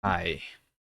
Hi.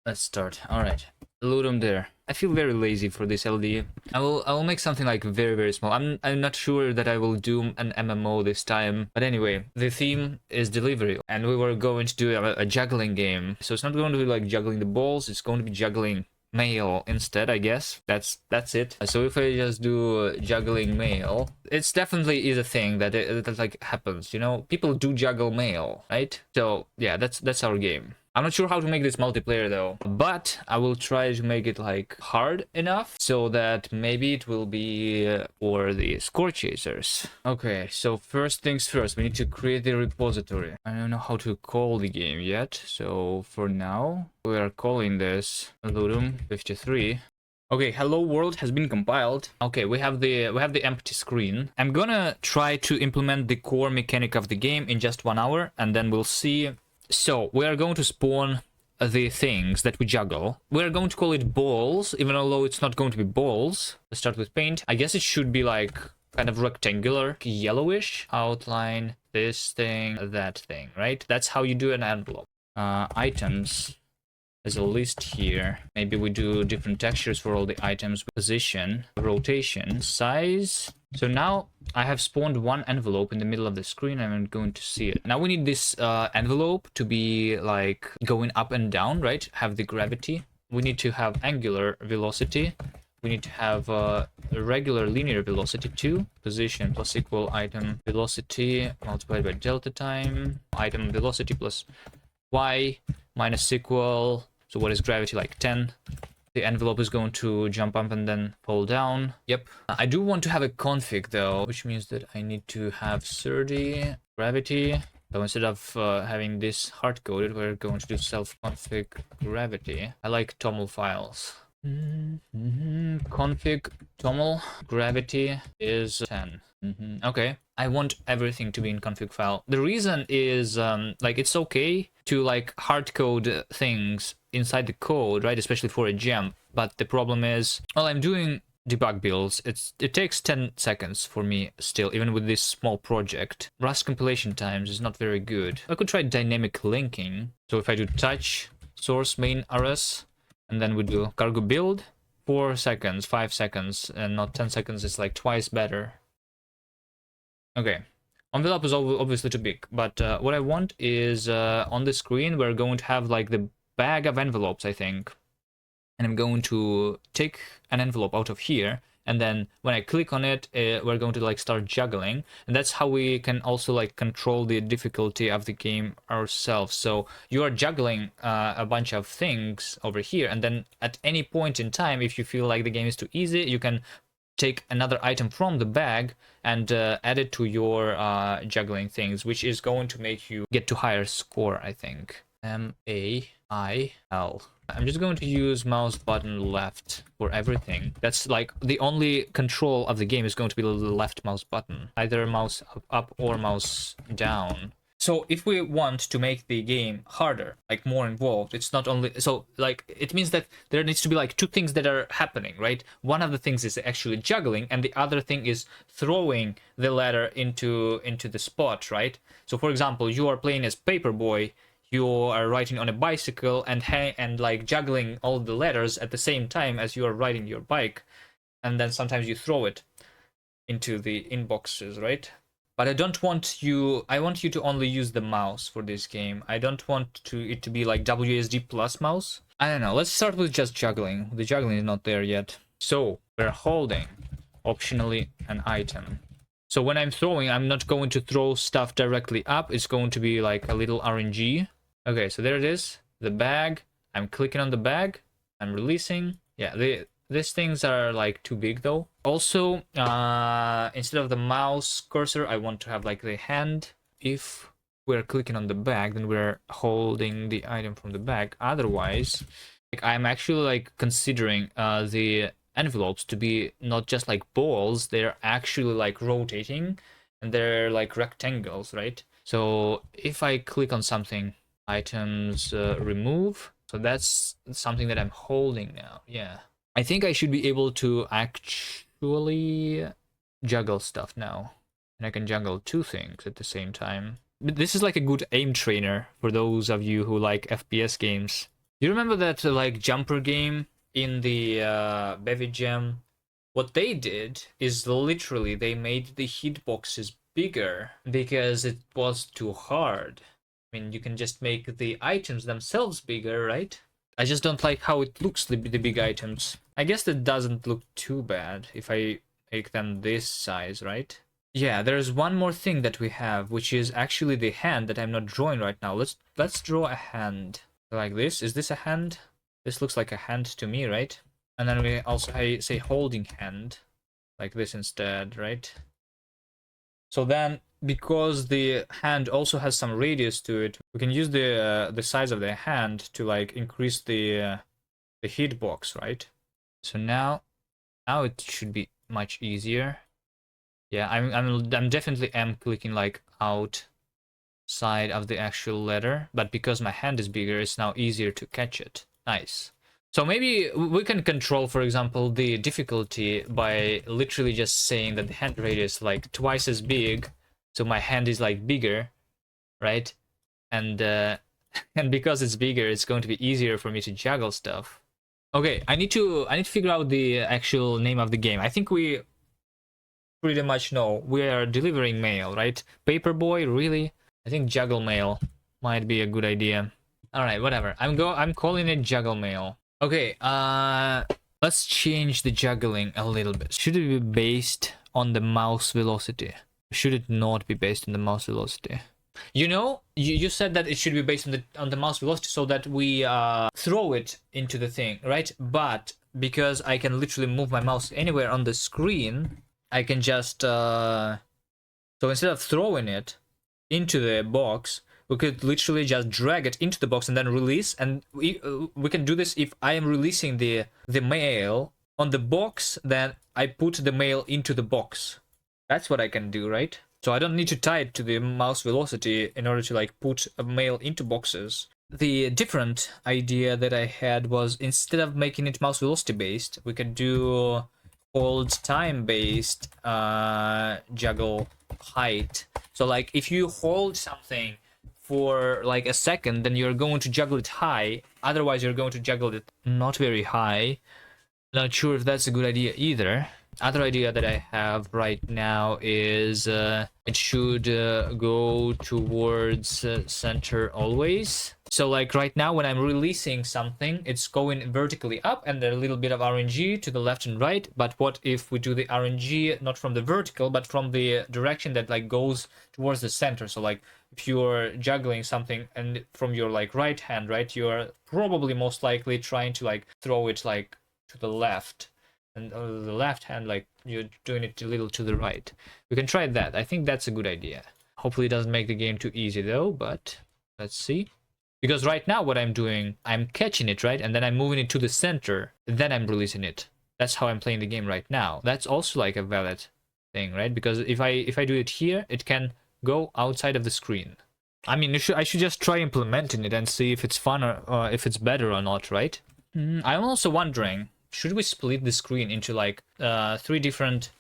Let's start. Alright. Ludum Dare. I feel very lazy for this LD. I will make something like very small. I'm not sure that I will do an MMO this time. But anyway, the theme is delivery. And we were going to do a juggling game. So it's not going to be like juggling the balls, it's going to be juggling mail instead, I guess. That's it. So if I just do juggling mail, it's definitely is a thing that like happens, you know? People do juggle mail, right? So yeah, that's our game. I'm not sure how to make this multiplayer though, but I will try to make it like hard enough so that maybe it will be for the score chasers. Okay, so first things first, we need to create the repository. I don't know how to call the game yet, so for now we are calling this Ludum 53. Okay, hello world has been compiled. Okay, we have the empty screen. I'm gonna try to implement the core mechanic of the game in just 1 hour, and then we'll see. So we are going to spawn the things that we juggle. We're going to call it balls, even although it's not going to be balls. Let's start with paint. I guess it should be like kind of rectangular, yellowish outline. This thing, that thing, right? That's how you do an envelope. Items. There's a list here. Maybe we do different textures for all the items. Position, rotation, size. So now I have spawned one envelope in the middle of the screen. I'm going to see it. Now we need this envelope to be like going up and down, right? Have the gravity. We need to have angular velocity. We need to have a regular linear velocity too. Position plus equal item velocity multiplied by delta time. Item velocity plus y minus equal. So what is gravity, like 10? The envelope is going to jump up and then fall down. Yep. I do want to have a config though, which means that I need to have 30 gravity. So instead of having this hard-coded, we're going to do self-config gravity. I like TOML files. Config TOML gravity is 10. Okay. I want everything to be in config file. The reason is like it's okay to like hard code things inside the code, right? Especially for a gem. But the problem is, well, I'm doing debug builds. It takes 10 seconds for me still, even with this small project. Rust compilation times is not very good. I could try dynamic linking. So if I do touch source main rs, and then we do cargo build, 4 seconds, 5 seconds, and not 10 seconds is like twice better. Okay, envelope is obviously too big, but what I want is on the screen we're going to have like the bag of envelopes, I think. And I'm going to take an envelope out of here, and then when I click on it, we're going to like start juggling, and that's how we can also like control the difficulty of the game ourselves. So you are juggling a bunch of things over here, and then at any point in time, if you feel like the game is too easy, you can take another item from the bag and add it to your juggling things, which is going to make you get to higher score, I think. M-A-I-L. I'm just going to use mouse button left for everything. That's like the only control of the game is going to be the left mouse button. Either mouse up or mouse down. So if we want to make the game harder, like more involved, it's not only, so like it means that there needs to be like two things that are happening, right? One of the things is actually juggling, and the other thing is throwing the ladder into the spot, right? So for example, you are playing as Paperboy, you are riding on a bicycle and like juggling all the ladders at the same time as you are riding your bike, and then sometimes you throw it into the inboxes, right? But I don't want you, I want you to only use the mouse for this game. I don't want it to be like WSD plus mouse. I don't know, let's start with just juggling. The juggling is not there yet. So we're holding, optionally, an item. So when I'm throwing, I'm not going to throw stuff directly up. It's going to be like a little RNG. Okay, so there it is, the bag. I'm clicking on the bag, I'm releasing. Yeah, these things are like too big though. Also, instead of the mouse cursor, I want to have like the hand. If we're clicking on the bag, then we're holding the item from the bag. Otherwise, like, I'm actually like considering the envelopes to be not just like balls, they're actually like rotating, and they're like rectangles, right? So if I click on something, items remove, so that's something that I'm holding now. Yeah, I think I should be able to actually juggle stuff now, and I can juggle two things at the same time. But this is like a good aim trainer for those of you who like FPS games. You remember that like jumper game in the Bevy Jam? What they did is literally they made the hitboxes bigger because it was too hard. I mean, you can just make the items themselves bigger, right? I just don't like how it looks, the big items. I guess that doesn't look too bad if I make them this size, right? Yeah, there's one more thing that we have, which is actually the hand that I'm not drawing right now. Let's draw a hand like this. Is this a hand? This looks like a hand to me, right? And then we also say holding hand like this instead, right? So then, because the hand also has some radius to it, we can use the size of the hand to like increase the hitbox, right? So now it should be much easier. Yeah, I'm definitely clicking like outside of the actual letter, but because my hand is bigger, it's now easier to catch it. Nice. So maybe we can control, for example, the difficulty by literally just saying that the hand radius is like twice as big, so my hand is like bigger, right? And and because it's bigger, it's going to be easier for me to juggle stuff. Okay, I need to figure out the actual name of the game. I think we pretty much know we are delivering mail, right? Paperboy, really? I think Juggle mail might be a good idea. All right, whatever. I'm calling it Juggle mail. Okay, let's change the juggling a little bit. Should it be based on the mouse velocity? Should it not be based on the mouse velocity? You know, you said that it should be based on the mouse velocity so that we throw it into the thing, right? But because I can literally move my mouse anywhere on the screen, I can just so instead of throwing it into the box, we could literally just drag it into the box and then release. And we can do this if I am releasing the mail on the box, then I put the mail into the box. That's what I can do, right? So I don't need to tie it to the mouse velocity in order to like put a mail into boxes. The different idea that I had was instead of making it mouse velocity based, we could do hold time based juggle height. So like if you hold something for like a second, then you're going to juggle it high. Otherwise, you're going to juggle it not very high. Not sure if that's a good idea either. Other idea that I have right now is it should go towards center always. So like right now when I'm releasing something, it's going vertically up and a little bit of RNG to the left and right. But what if we do the RNG not from the vertical, but from the direction that like goes towards the center? So like if you're juggling something and from your like right hand, right, you're probably most likely trying to like throw it like to the left. And the left hand, like you're doing it a little to the right. We can try that. I think that's a good idea. Hopefully it doesn't make the game too easy though, but let's see. Because right now what I'm doing, I'm catching it, right? And then I'm moving it to the center, then I'm releasing it. That's how I'm playing the game right now. That's also like a valid thing, right? Because if I do it here, it can go outside of the screen. I mean, I should just try implementing it and see if it's fun or if it's better or not, right? I'm also wondering, should we split the screen into like 3 different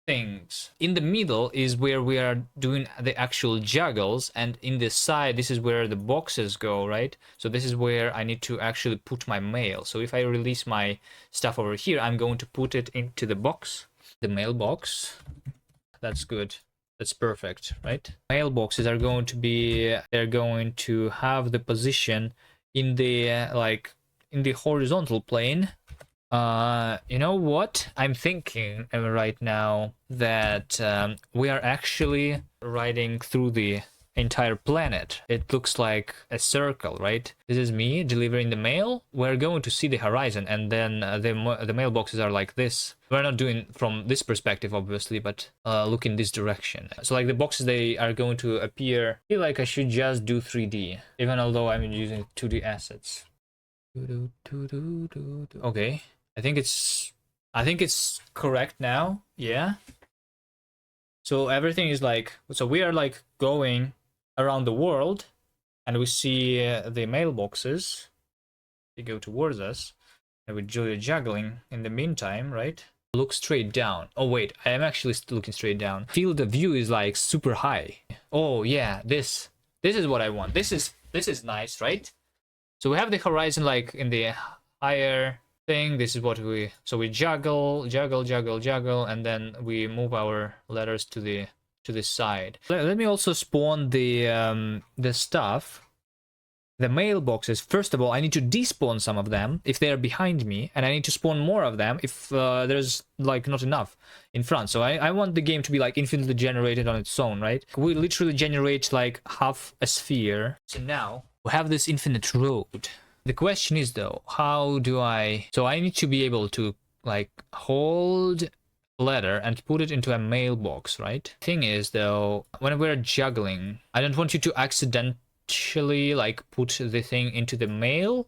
things? In the middle is where we are doing the actual juggles, and in the side this is where the boxes go, right? So this is where I need to actually put my mail. So if I release my stuff over here, I'm going to put it into the box, the mailbox. That's good. That's perfect, right? Mailboxes are going to be, they're going to have the position in the like in the horizontal plane. You know what? I'm thinking right now that we are actually riding through the entire planet. It looks like a circle, right? This is me delivering the mail. We're going to see the horizon, and then the mailboxes are like this. We're not doing from this perspective, obviously, but look in this direction. So like the boxes, they are going to appear. I feel like I should just do 3D, even although I'm using 2D assets. Okay. I think it's correct now. Yeah. So everything is like, so we are like going around the world, and we see the mailboxes. They go towards us, and we do the juggling in the meantime, right? Look straight down. Oh wait, I am actually still looking straight down. Field of view is like super high. Oh yeah, this is what I want. This is nice, right? So we have the horizon like in the higher thing. This is what we, so we juggle, and then we move our letters to the side. Let me also spawn the stuff. The mailboxes. First of all, I need to despawn some of them if they are behind me, and I need to spawn more of them if there's like not enough in front. So I want the game to be like infinitely generated on its own, right? We literally generate like half a sphere. So now we have this infinite road. The question is though, how do I... So I need to be able to like hold letter and put it into a mailbox, right? Thing is though, when we're juggling, I don't want you to accidentally like put the thing into the mail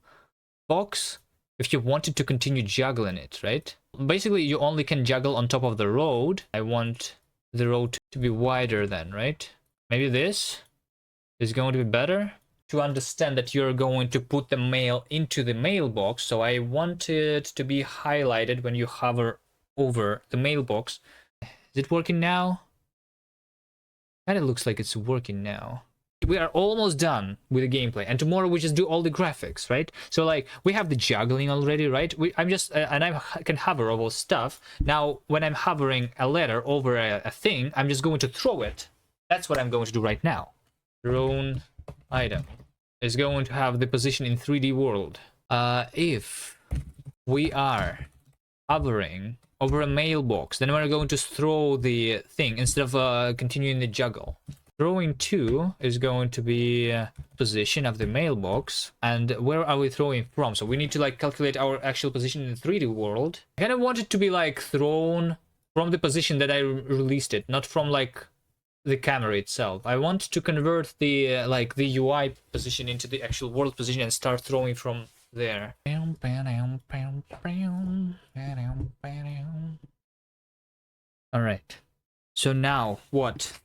box if you wanted to continue juggling it, right? Basically you only can juggle on top of the road. I want the road to be wider then, right? Maybe this is going to be better to understand that you're going to put the mail into the mailbox. So I want it to be highlighted when you hover over the mailbox. Is it working now? Kind of looks like it's working now. We are almost done with the gameplay, and tomorrow we just do all the graphics, right? So like we have the juggling already, right? I'm just and I can hover over stuff. Now when I'm hovering a letter over a thing, I'm just going to throw it. That's what I'm going to do right now. Thrown item is going to have the position in 3D world. If we are hovering over a mailbox, then we're going to throw the thing instead of continuing the juggle. Throwing to is going to be position of the mailbox, and where are we throwing from? So we need to like calculate our actual position in the 3D world. I kind of want it to be like thrown from the position that I released it, not from like the camera itself. I want to convert the like the UI position into the actual world position and start throwing from there. All right. So now what?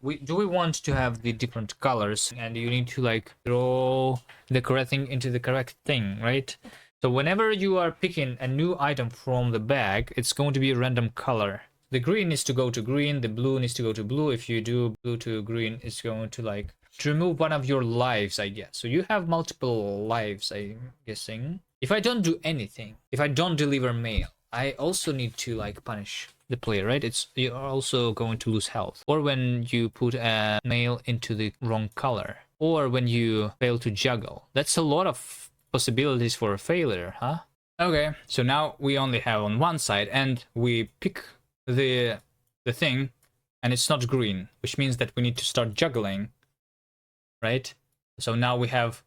We want to have the different colors, and you need to like throw the correct thing into the correct thing, right? So whenever you are picking a new item from the bag, it's going to be a random color. The green needs to go to green, the blue needs to go to blue. If you do blue to green, it's going to like to remove one of your lives, I guess. So you have multiple lives, I'm guessing. If I don't do anything, if I don't deliver mail, I also need to like punish the player, right? It's you're also going to lose health, or when you put a mail into the wrong color, or when you fail to juggle. That's a lot of possibilities for a failure, huh? Okay, so now we only have on one side, and we pick the thing, and it's not green, which means that we need to start juggling, right? So now we have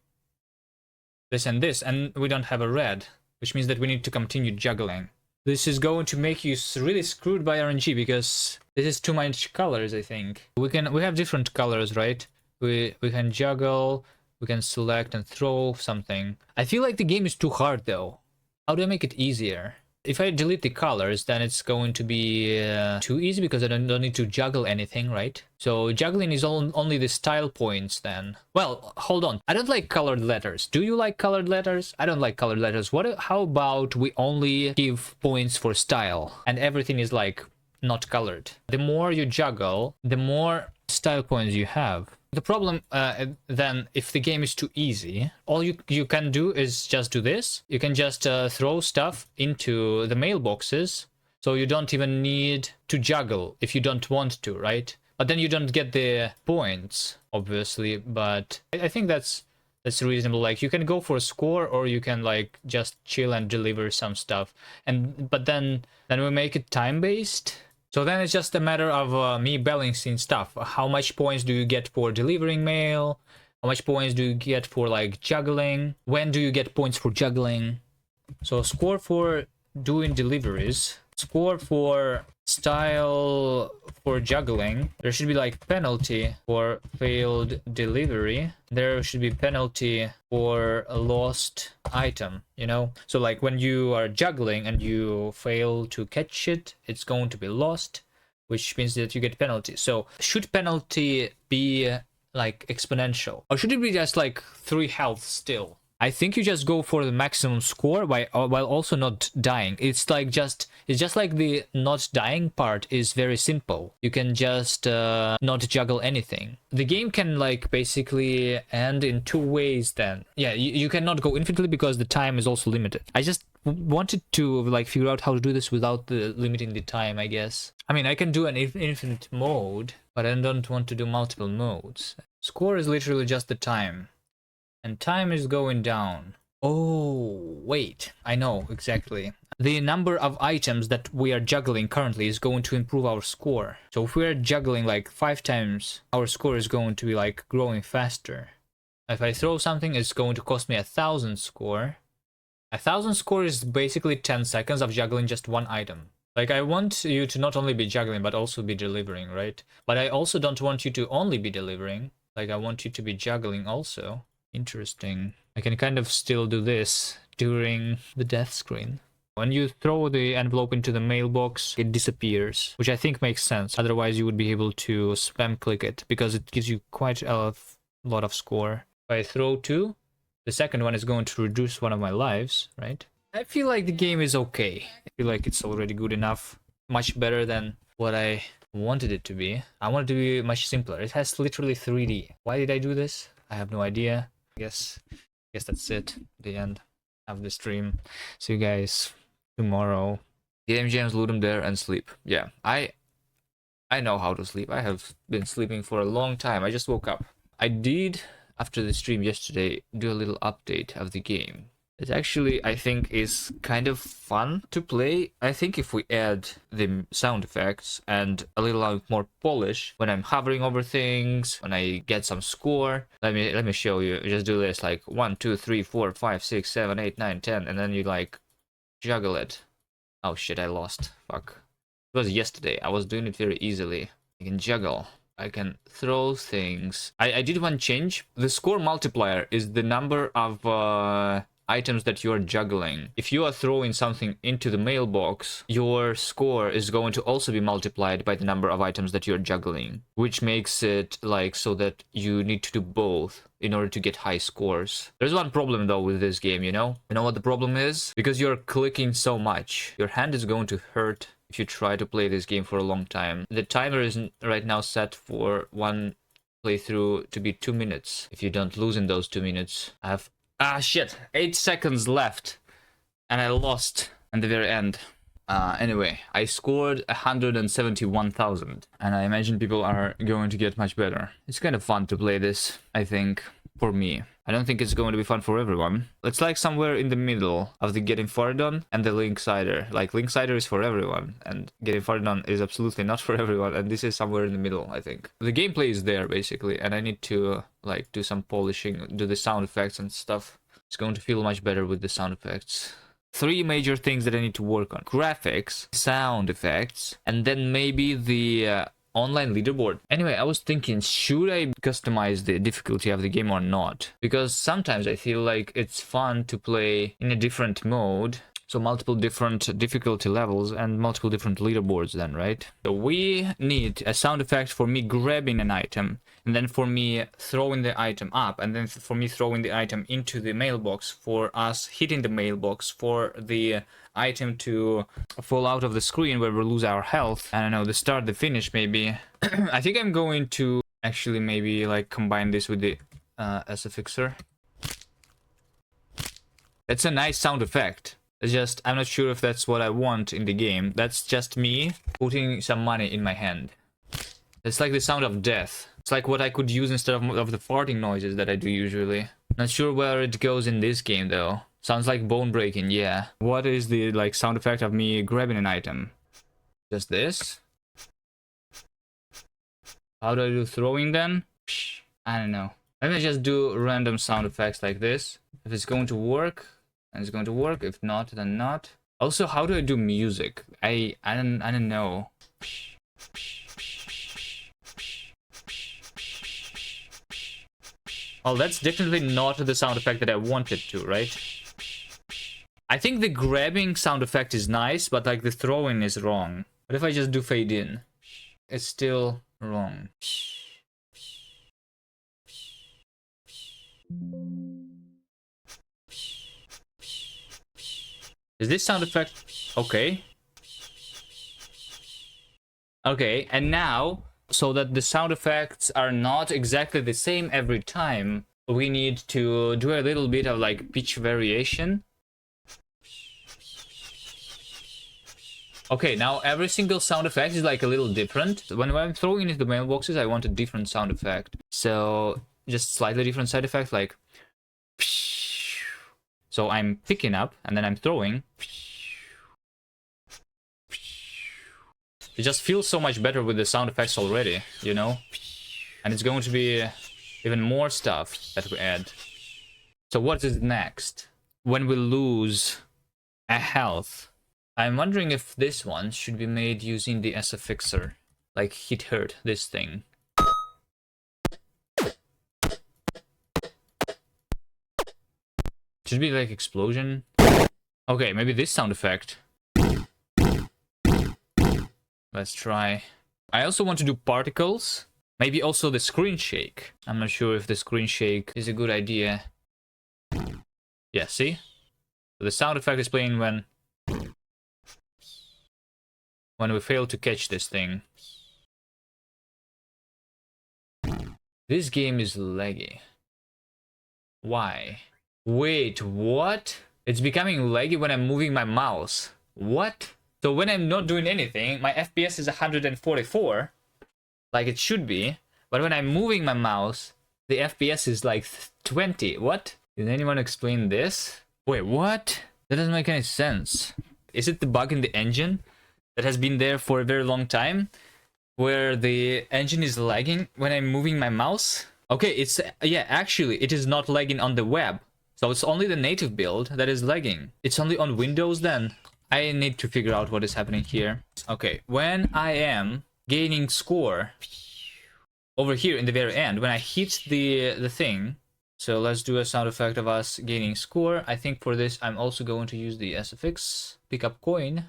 this and this, and we don't have a red, which means that we need to continue juggling. This is going to make you really screwed by RNG, because this is too much colors, I think. We have different colors, right? We can juggle, we can select and throw something. I feel like the game is too hard though. How do I make it easier? If I delete the colors, then it's going to be too easy, because I don't need to juggle anything, right? So juggling is only the style points then. Well, hold on. I don't like colored letters. Do you like colored letters? I don't like colored letters. How about we only give points for style, and everything is like not colored? The more you juggle, the more style points you have. The problem then, if the game is too easy, all you can do is just do this. You can just throw stuff into the mailboxes, so you don't even need to juggle if you don't want to, right? But then you don't get the points, obviously. But I think that's reasonable. Like you can go for a score, or you can like just chill and deliver some stuff. But then we make it time based. So then it's just a matter of me balancing stuff. How much points do you get for delivering mail? How much points do you get for like juggling? When do you get points for juggling? So score for doing deliveries. Score for style for juggling. There should be like penalty for failed delivery. There should be penalty for a lost item, you know? So like when you are juggling and you fail to catch it, it's going to be lost, which means that you get penalty. So should penalty be like exponential, or should it be just like 3 health still? I think you just go for the maximum score while also not dying. It's just like the not dying part is very simple. You can just not juggle anything. The game can like basically end in two ways then. Yeah, you cannot go infinitely because the time is also limited. I just wanted to like figure out how to do this without limiting the time, I guess. I mean, I can do an infinite mode, but I don't want to do multiple modes. Score is literally just the time. And time is going down. Oh, wait. I know, exactly. The number of items that we are juggling currently is going to improve our score. So if we're juggling like 5 times, our score is going to be like growing faster. If I throw something, it's going to cost me 1,000 score. 1,000 score is basically 10 seconds of juggling just one item. Like, I want you to not only be juggling, but also be delivering, right? But I also don't want you to only be delivering. Like, I want you to be juggling also. Interesting. I can kind of still do this during the death screen. When you throw the envelope into the mailbox, it disappears, which I think makes sense. Otherwise, you would be able to spam click it because it gives you quite a lot of score. If I throw 2, the second one is going to reduce one of my lives, right? I feel like the game is okay. I feel like it's already good enough. Much better than what I wanted it to be. I want it to be much simpler. It has literally 3D. Why did I do this? I have no idea. Guess that's it. The end of the stream. See you guys tomorrow. Game jams, Ludum Dare, and sleep. Yeah, I know how to sleep. I have been sleeping for a long time. I just woke up. I did, after the stream yesterday, do a little update of the game. It actually, I think, is kind of fun to play. I think if we add the sound effects and a little more polish when I'm hovering over things, when I get some score. Let me show you. Just do this like 1, 2, 3, 4, 5, 6, 7, 8, 9, 10, and then you like juggle it. Oh shit, I lost. Fuck. It was yesterday. I was doing it very easily. I can juggle. I can throw things. I did one change. The score multiplier is the number of items that you are juggling. If you are throwing something into the mailbox, your score is going to also be multiplied by the number of items that you're juggling, which makes it like so that you need to do both in order to get high scores. There's one problem though with this game, you know? You know what the problem is? Because you're clicking so much, your hand is going to hurt if you try to play this game for a long time. The timer is right now set for one playthrough to be 2 minutes. If you don't lose in those 2 minutes, I have 8 seconds left, and I lost at the very end. Anyway, I scored 171,000, and I imagine people are going to get much better. It's kind of fun to play this, I think, for me. I don't think it's going to be fun for everyone. It's like somewhere in the middle of the Getting Farted On and the Linksider. Like, Linksider is for everyone, and Getting Farted On is absolutely not for everyone, and this is somewhere in the middle, I think. The gameplay is there, basically, and I need to, like, do some polishing, do the sound effects and stuff. It's going to feel much better with the sound effects. 3 major things that I need to work on: graphics, sound effects, and then maybe the online leaderboard. Anyway, I was thinking, should I customize the difficulty of the game or not? Because sometimes I feel like it's fun to play in a different mode. So multiple different difficulty levels and multiple different leaderboards then, right? So we need a sound effect for me grabbing an item, and then for me throwing the item up, and then for me throwing the item into the mailbox, for us hitting the mailbox, for the item to fall out of the screen where we lose our health. I don't know, the start, the finish maybe. I think I'm going to actually maybe like combine this with the as a fixer. That's a nice sound effect. It's just, I'm not sure if that's what I want in the game. That's just me putting some money in my hand. It's like the sound of death. It's like what I could use instead of the farting noises that I do usually. Not sure where it goes in this game though. Sounds like bone breaking, yeah. What is the like sound effect of me grabbing an item? Just this? How do I do throwing then? I don't know. Let me just do random sound effects like this. If it's going to work, and it's going to work. If not, then not. Also, how do I do music? I don't know. Oh, that's definitely not the sound effect that I wanted to, right? I think the grabbing sound effect is nice, but like the throwing is wrong. What if I just do fade in? It's still wrong. Is this sound effect okay? Okay, and now, so that the sound effects are not exactly the same every time, we need to do a little bit of like pitch variation. Okay, now every single sound effect is like a little different. When I'm throwing into the mailboxes, I want a different sound effect. So just slightly different side effect, like... So I'm picking up, and then I'm throwing. It just feels so much better with the sound effects already, you know? And it's going to be even more stuff that we add. So what is next? When we lose a health, I'm wondering if this one should be made using the SFXer. Like hit hurt, this thing. Should be like explosion. Okay, maybe this sound effect. Let's try. I also want to do particles. Maybe also the screen shake. I'm not sure if the screen shake is a good idea. Yeah, see? So the sound effect is playing when we fail to catch this thing. This game is laggy. Why? Wait, what? It's becoming laggy when I'm moving my mouse. What? So when I'm not doing anything, my FPS is 144, like it should be. But when I'm moving my mouse, the FPS is like 20. What? Can anyone explain this? Wait, what? That doesn't make any sense. Is it the bug in the engine that has been there for a very long time, where the engine is lagging when I'm moving my mouse? Okay, it's... yeah, actually, it is not lagging on the web. So it's only the native build that is lagging. It's only on Windows then. I need to figure out what is happening here. Okay, when I am gaining score over here in the very end, when I hit the thing, so let's do a sound effect of us gaining score. I think for this I'm also going to use the SFX, pick up coin.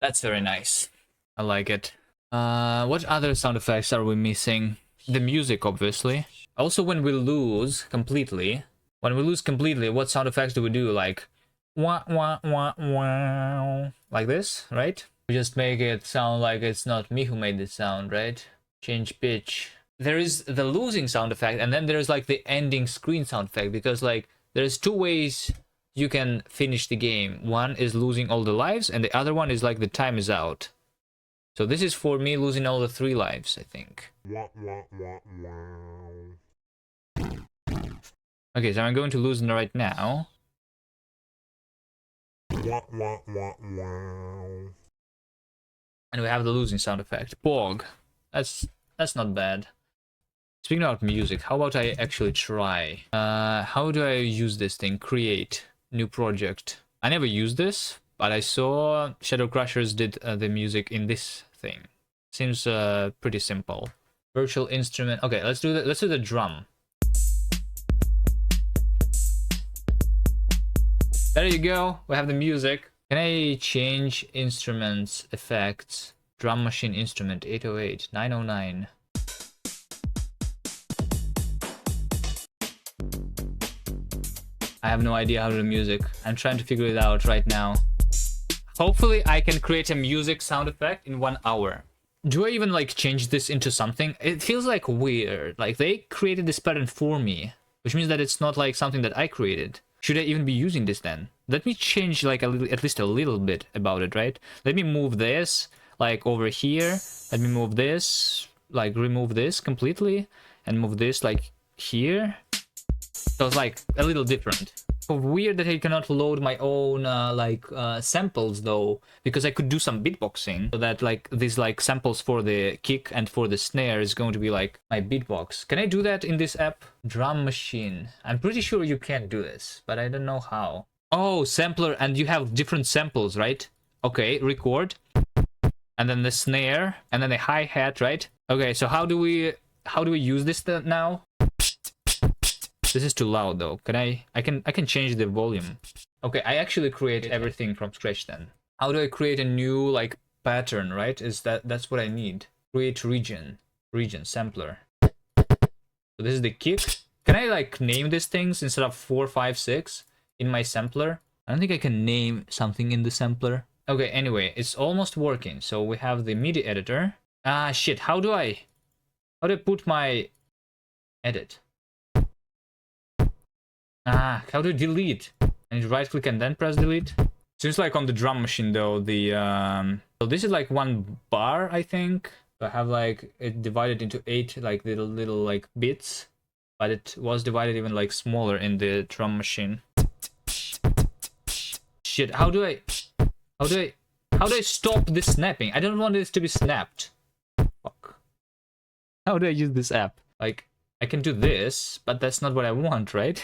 That's very nice. I like it. What other sound effects are we missing? The music, obviously. Also, when we lose completely, what sound effects do we do? Like, wah, wah, wah, wah, like this, right? We just make it sound like it's not me who made this sound, right? Change pitch. There is the losing sound effect, and then there's like the ending screen sound effect, because like there's two ways you can finish the game. One is losing all the lives, and the other one is like the time is out. So this is for me losing all the 3 lives, I think. Okay, so I'm going to lose right now. And we have the losing sound effect. Pog. That's not bad. Speaking about music, how about I actually try? How do I use this thing? Create. New project. I never used this, but I saw Shadow Crushers did the music in this thing. Seems pretty simple. Virtual instrument. Okay, let's do the drum. There you go. We have the music. Can I change instruments, effects? Drum machine instrument 808, 909. I have no idea how to do music. I'm trying to figure it out right now. Hopefully I can create a music sound effect in 1 hour. Do I even like change this into something? It feels like weird. Like they created this pattern for me, which means that it's not like something that I created. Should I even be using this then? Let me change like a little, at least a little bit about it, right? Let me move this like over here. Let me move this, like remove this completely and move this like here. So it's like a little different. Weird that I cannot load my own samples though, because I could do some beatboxing so that like these like samples for the kick and for the snare is going to be like my beatbox. Can I do that in this app? Drum machine. I'm pretty sure you can do this, but I don't know how. Oh, sampler, and you have different samples, right? Okay, record. And then the snare, and then the hi-hat, right? Okay, so how do we use this now? This is too loud though. I can change the volume. Okay, I actually create everything from scratch then. How do I create a new like pattern, right? That's what I need. Create region sampler. So this is the kick. Can I like name these things instead of 4, 5, 6 in my sampler? I don't think I can name something in the sampler. Okay, anyway, it's almost working. So we have the MIDI editor. Ah, shit. How do I put my edit? Ah, how do I delete? I need to right click and then press delete. Seems like on the drum machine though, the so this is like one bar, I think. I have like it divided into 8 like little like bits, but it was divided even like smaller in the drum machine. Shit, how do I stop this snapping? I don't want this to be snapped. Fuck. How do I use this app? Like, I can do this, but that's not what I want, right?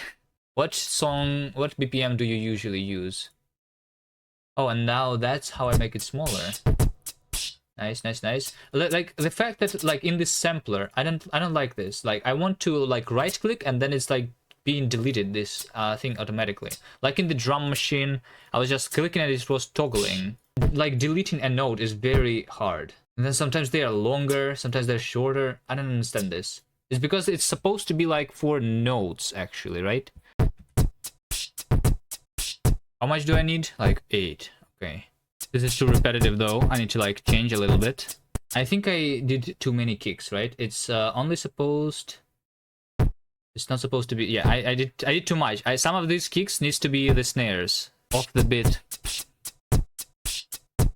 What BPM do you usually use? Oh, and now that's how I make it smaller. Nice, nice, nice. Like the fact that like in this sampler, I don't like this. Like I want to like right click and then it's like being deleted this thing automatically. Like in the drum machine, I was just clicking and it was toggling. Like deleting a note is very hard. And then sometimes they are longer, sometimes they're shorter. I don't understand this. It's because it's supposed to be like 4 notes actually, right? How much do I need? Like 8. Okay. This is too repetitive though. I need to like change a little bit. I think I did too many kicks, right? It's only supposed... It's not supposed to be... Yeah, I did too much. Some of these kicks needs to be the snares. Off the beat.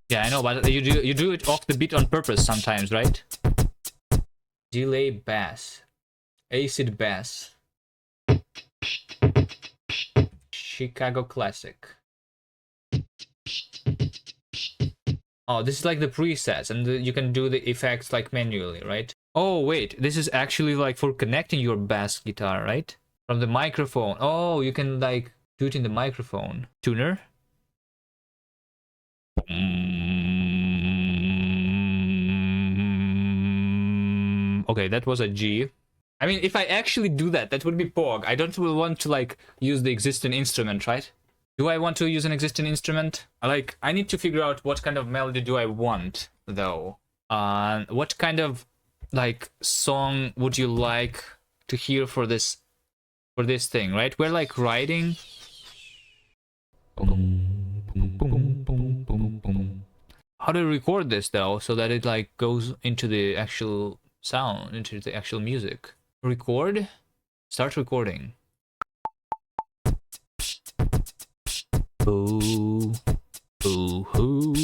Yeah, I know, but you do it off the beat on purpose sometimes, right? Delay bass. Acid bass. Chicago classic. Oh, this is like the presets, and you can do the effects like manually, right? Oh, wait, this is actually like for connecting your bass guitar, right? From the microphone. Oh, you can like do it in the microphone. Tuner. Okay, that was a G. I mean, if I actually do that, that would be Pog. I don't want to like use the existing instrument, right? Do I want to use an existing instrument? I need to figure out what kind of melody do I want, though. What kind of like song would you like to hear for this thing, right? We're like writing. How do I record this though, so that it like goes into the actual sound, into the actual music? Record? Start recording. Ooh, ooh, ooh,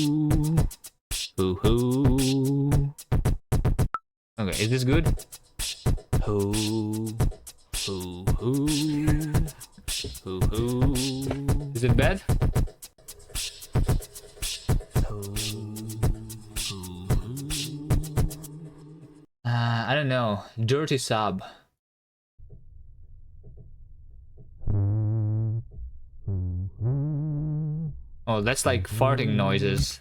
ooh, ooh. Okay, is this good? Ooh, ooh, ooh, ooh, ooh. Is it bad? I don't know. Dirty sub. Oh, that's like farting noises.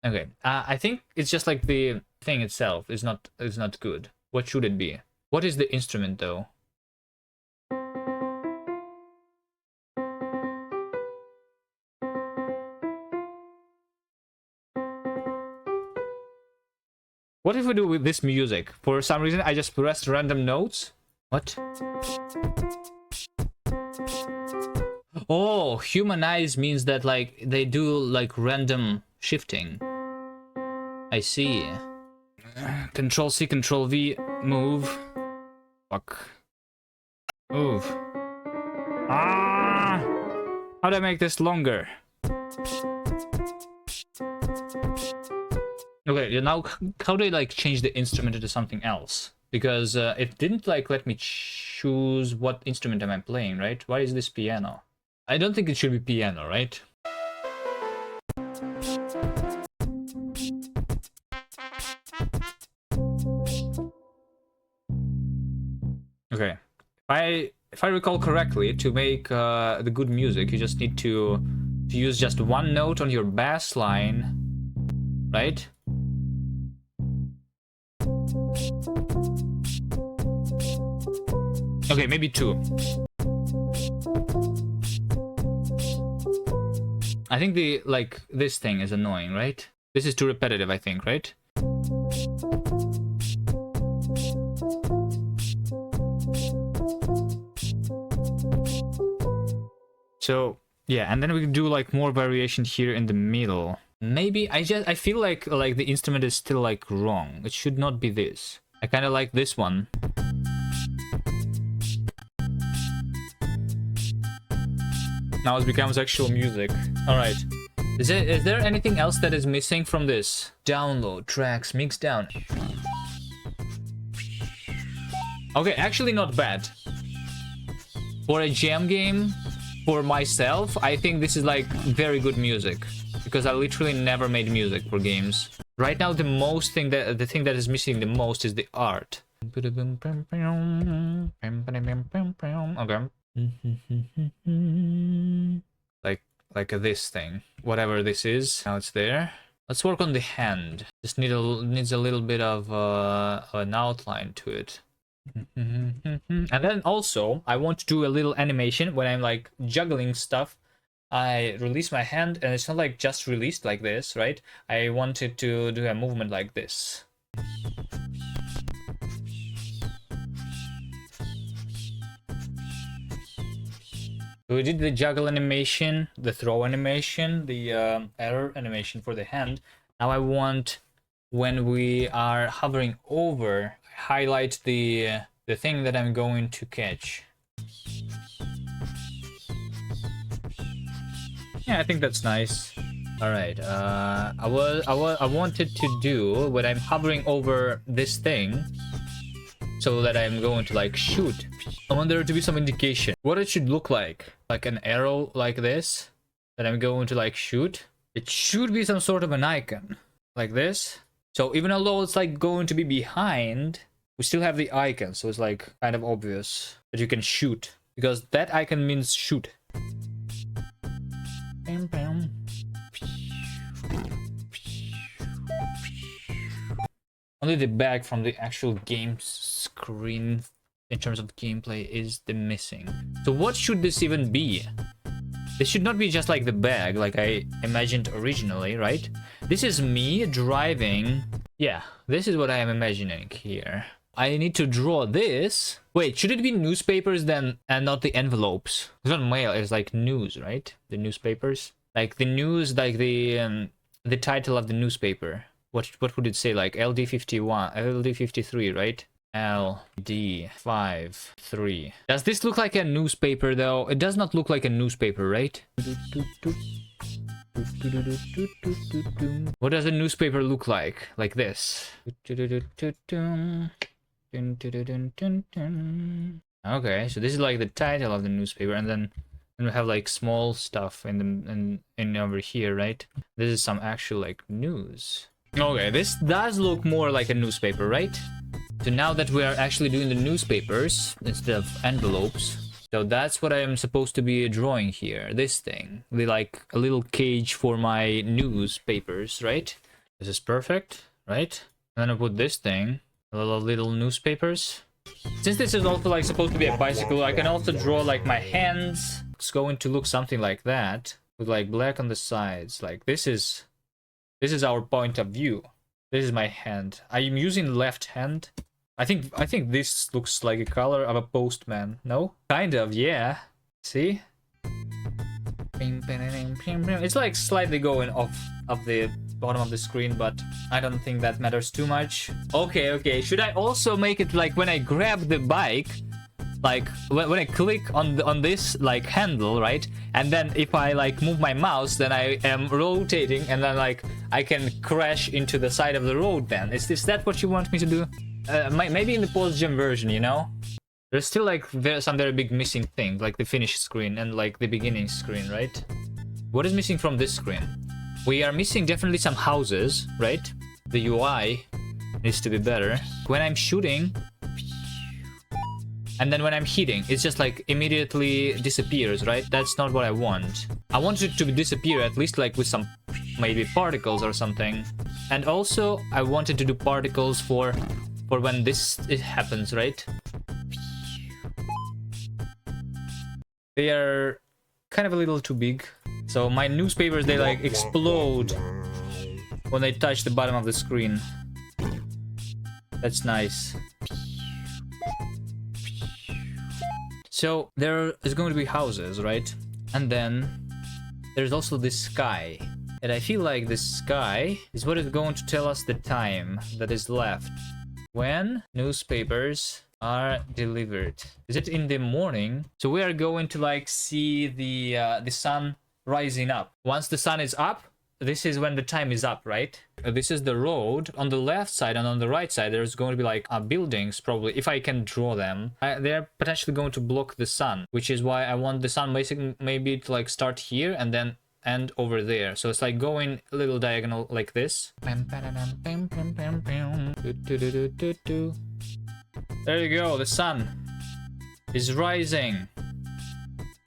Okay, I think it's just like the thing itself is not good. What should it be? What is the instrument though? What if we do with this music? For some reason, I just pressed random notes. What? Oh, humanize means that like they do like random shifting. I see. Control C, Control V, move. Fuck. Move. Ah! How do I make this longer? Okay, now how do I like change the instrument into something else? Because it didn't like let me choose what instrument am I playing, right? Why is this piano? I don't think it should be piano, right? Okay, if I recall correctly, to make the good music, you just need to use just one note on your bass line, right? Okay, maybe 2. I think this thing is annoying, right? This is too repetitive, I think, right? So yeah, and then we can do like more variation here in the middle. Maybe I feel like the instrument is still like wrong. It should not be this. I kind of like this one. Now it becomes actual music. All right. Is there anything else that is missing from this? Download tracks, mix down. Okay, actually not bad. For a jam game, for myself, I think this is like very good music. Because I literally never made music for games. Right now, the thing that is missing the most is the art. Okay. Like this thing, whatever this is. Now it's there. Let's work on the hand. Just needs a little bit of an outline to it. And then also, I want to do a little animation when I'm like juggling stuff. I release my hand, and it's not like just released like this, right? I wanted to do a movement like this. So we did the juggle animation, the throw animation, the error animation for the hand. Now I want, when we are hovering over, highlight the thing that I'm going to catch. Yeah, I think that's nice. All right. I wanted to do when I'm hovering over this thing, so that I'm going to like shoot. I want there to be some indication what it should look like an arrow like this that I'm going to like shoot. It should be some sort of an icon like this. So even although it's like going to be behind, we still have the icon, so it's like kind of obvious that you can shoot, because that icon means shoot. Only the back from the actual game screen in terms of gameplay is the missing. So what should this even be? This should not be just like the bag like I imagined originally, right? This is me driving. Yeah, this is what I am imagining here. I need to draw this. Wait, should it be newspapers then and not the envelopes? It's not mail, it's like news, right? The newspapers. Like the news, like the title of the newspaper. What would it say? Like LD51, LD53, right? LD53. Does this look like a newspaper though? It does not look like a newspaper, right? What does a newspaper look like? Like this. Okay, so this is like the title of the newspaper, and then we have like small stuff in over here, right? This is some actual like news. Okay, this does look more like a newspaper, right? So now that we are actually doing the newspapers instead of envelopes, so that's what I am supposed to be drawing here. This thing, like a little cage for my newspapers, right? This is perfect, right? And then I put this thing, little newspapers. Since this is also like supposed to be a bicycle, I can also draw like my hands. It's going to look something like that, with like black on the sides. Like this is our point of view. This is my hand. I am using left hand. I think this looks like a color of a postman. No? Kind of, yeah. See? It's like slightly going off of the bottom of the screen, but I don't think that matters too much. Okay. Should I also make it like when I grab the bike, like when I click on this like handle, right? And then if I like move my mouse, then I am rotating, and then like I can crash into the side of the road. Then is that what you want me to do? Maybe in the post-gen version, you know? There's still like some very big missing things, like the finish screen and like the beginning screen, right? What is missing from this screen? We are missing definitely some houses, right? The UI needs to be better. When I'm shooting, and then when I'm hitting, it's just like immediately disappears, right? That's not what I want. I want it to disappear at least like with some maybe particles or something. And also I wanted to do particles for when it happens, right? They are kind of a little too big. So my newspapers, they like explode when they touch the bottom of the screen. That's nice. So there is going to be houses, right? And then there's also the sky. And I feel like the sky is what is going to tell us the time that is left when newspapers are delivered. Is it in the morning? So we are going to like see the sun rising up. Once the sun is up, this is when the time is up, right? This is the road. On the left side and on the right side, there's going to be like buildings, probably, if I can draw them. They're potentially going to block the sun, which is why I want the sun basically maybe to like start here and then end over there. So it's like going a little diagonal like this. There you go, the sun is rising.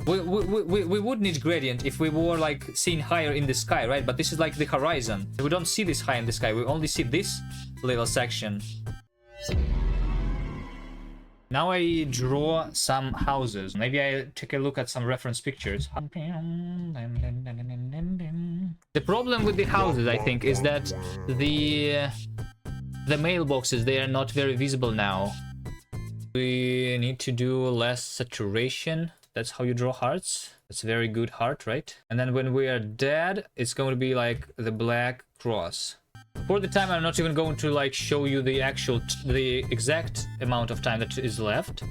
We would need gradient if we were like seen higher in the sky, right? But this is like the horizon. We don't see this high in the sky. We only see this little section. Now I draw some houses. Maybe I take a look at some reference pictures. The problem with the houses, I think, is that the mailboxes, they are not very visible now. We need to do less saturation. That's how you draw hearts. That's a very good heart, right? And then when we are dead, it's going to be like the black cross. For the time, I'm not even going to like show you the exact amount of time that is left.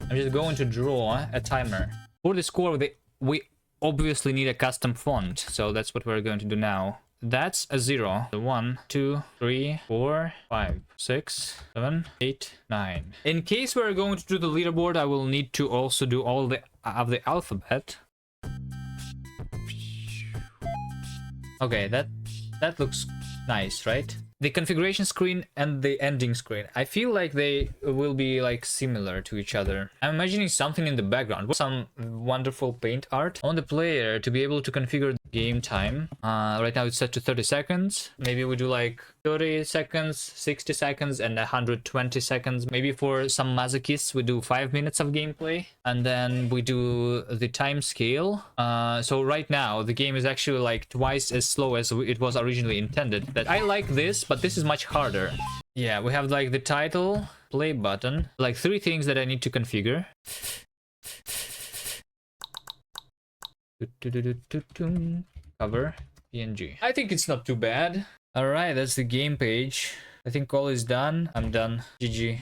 I'm just going to draw a timer. For the score, we obviously need a custom font. So that's what we're going to do now. That's a 0. 1, 2, 3, 4, 5, 6, 7, 8, 9. In case we're going to do the leaderboard, I will need to also do all of the alphabet. Okay, that looks nice, right? The configuration screen and the ending screen. I feel like they will be like similar to each other. I'm imagining something in the background. Some wonderful paint art. I want the player to be able to configure game time. Right now it's set to 30 seconds. Maybe we do like 30 seconds, 60 seconds, and 120 seconds. Maybe for some masochists, we do 5 minutes of gameplay. And then we do the time scale. So right now, the game is actually like twice as slow as it was originally intended. That I like this, but this is much harder. Yeah, we have like the title, play button, like 3 things that I need to configure. Cover, PNG. I think it's not too bad. Alright, that's the game page. I think all is done. I'm done. GG.